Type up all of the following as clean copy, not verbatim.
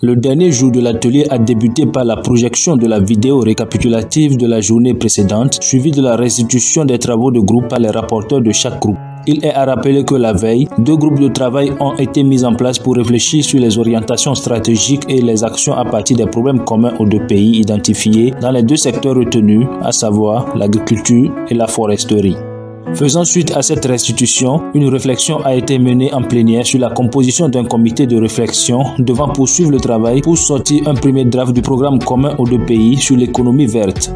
Le dernier jour de l'atelier a débuté par la projection de la vidéo récapitulative de la journée précédente, suivie de la restitution des travaux de groupe par les rapporteurs de chaque groupe. Il est à rappeler que la veille, 2 groupes de travail ont été mis en place pour réfléchir sur les orientations stratégiques et les actions à partir des problèmes communs aux 2 pays identifiés dans les 2 secteurs retenus, à savoir l'agriculture et la foresterie. Faisant suite à cette restitution, une réflexion a été menée en plénière sur la composition d'un comité de réflexion devant poursuivre le travail pour sortir un premier draft du programme commun aux 2 pays sur l'économie verte.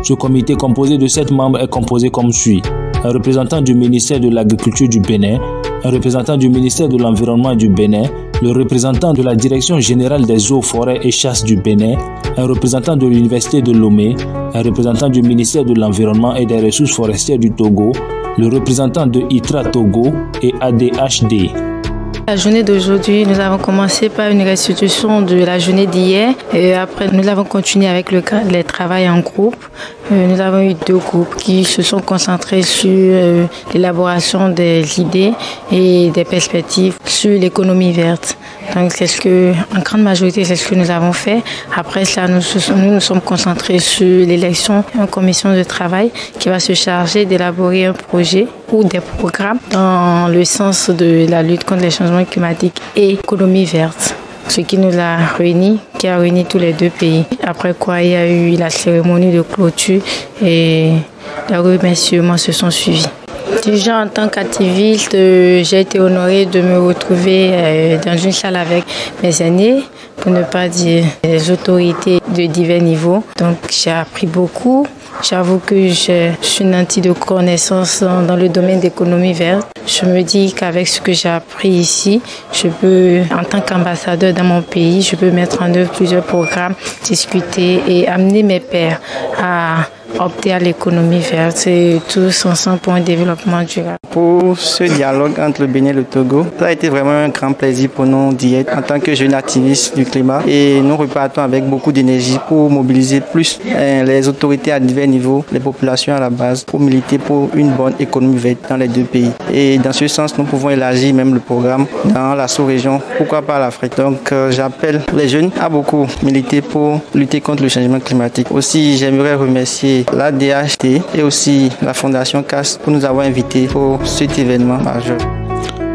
Ce comité composé de 7 membres est composé comme suit: un représentant du ministère de l'Agriculture du Bénin, un représentant du ministère de l'Environnement du Bénin, le représentant de la Direction générale des eaux, forêts et chasses du Bénin, un représentant de l'Université de Lomé, un représentant du ministère de l'Environnement et des Ressources forestières du Togo, le représentant de ITRA Togo et ADHD. La journée d'aujourd'hui, nous avons commencé par une restitution de la journée d'hier et après nous avons continué avec les travaux en groupe. Nous avons eu 2 groupes qui se sont concentrés sur l'élaboration des idées et des perspectives sur l'économie verte. Donc en grande majorité, c'est ce que nous avons fait. Après cela, nous nous sommes concentrés sur l'élection d'une commission de travail qui va se charger d'élaborer un projet ou des programmes dans le sens de la lutte contre les changements climatiques et l'économie verte. Ce qui nous a réunis, qui a réuni tous les 2 pays. Après quoi, il y a eu la cérémonie de clôture et les remerciements se sont suivis. Déjà en tant qu'activiste, j'ai été honorée de me retrouver dans une salle avec mes aînés, pour ne pas dire les autorités de divers niveaux. Donc j'ai appris beaucoup. J'avoue que je suis nantie de connaissances dans le domaine d'économie verte. Je me dis qu'avec ce que j'ai appris ici, je peux, en tant qu'ambassadeur dans mon pays, je peux mettre en œuvre plusieurs programmes, discuter et amener mes pairs à opter à l'économie verte et tous ensemble pour un développement durable. Pour ce dialogue entre le Bénin et le Togo, ça a été vraiment un grand plaisir pour nous d'y être en tant que jeunes activistes du climat et nous repartons avec beaucoup d'énergie pour mobiliser plus les autorités à divers niveaux, les populations à la base pour militer pour une bonne économie verte dans les 2 pays. Et dans ce sens, nous pouvons élargir même le programme dans la sous-région, pourquoi pas l'Afrique. Donc j'appelle les jeunes à beaucoup militer pour lutter contre le changement climatique. Aussi, j'aimerais remercier la DHT et aussi la Fondation CAS pour nous avoir invités pour cet événement majeur.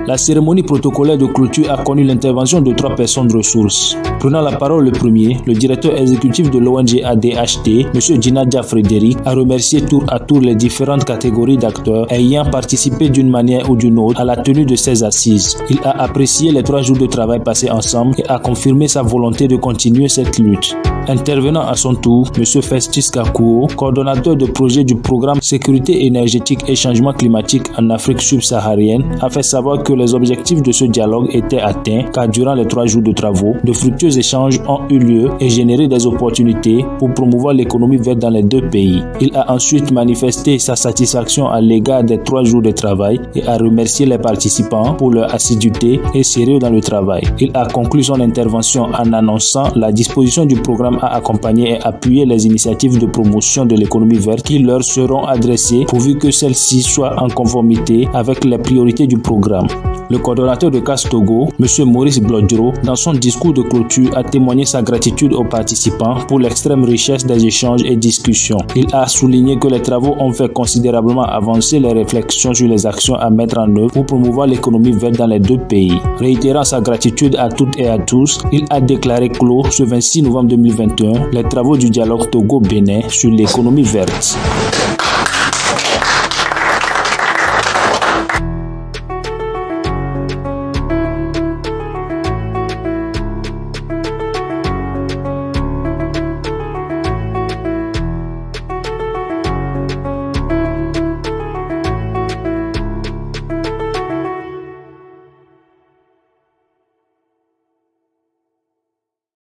La cérémonie protocolaire de clôture a connu l'intervention de 3 personnes ressources. Prenant la parole le premier, le directeur exécutif de l'ONG ADHD, M. Djinadja Frédéric, a remercié tour à tour les différentes catégories d'acteurs ayant participé d'une manière ou d'une autre à la tenue de ces assises. Il a apprécié les 3 jours de travail passés ensemble et a confirmé sa volonté de continuer cette lutte. Intervenant à son tour, M. Festus Kakuo, coordonnateur de projet du programme Sécurité énergétique et changement climatique en Afrique subsaharienne, a fait savoir que les objectifs de ce dialogue étaient atteints car durant les 3 jours de travaux, de fructueux échanges ont eu lieu et généré des opportunités pour promouvoir l'économie verte dans les 2 pays. Il a ensuite manifesté sa satisfaction à l'égard des 3 jours de travail et a remercié les participants pour leur assiduité et sérieux dans le travail. Il a conclu son intervention en annonçant la disposition du programme à accompagner et appuyer les initiatives de promotion de l'économie verte qui leur seront adressées pourvu que celles-ci soient en conformité avec les priorités du programme. Le coordonnateur de CAS Togo, M. Maurice Blodjoro, dans son discours de clôture, a témoigné sa gratitude aux participants pour l'extrême richesse des échanges et discussions. Il a souligné que les travaux ont fait considérablement avancer les réflexions sur les actions à mettre en œuvre pour promouvoir l'économie verte dans les 2 pays. Réitérant sa gratitude à toutes et à tous, il a déclaré clos ce 26 novembre 2021 les travaux du dialogue Togo-Bénin sur l'économie verte.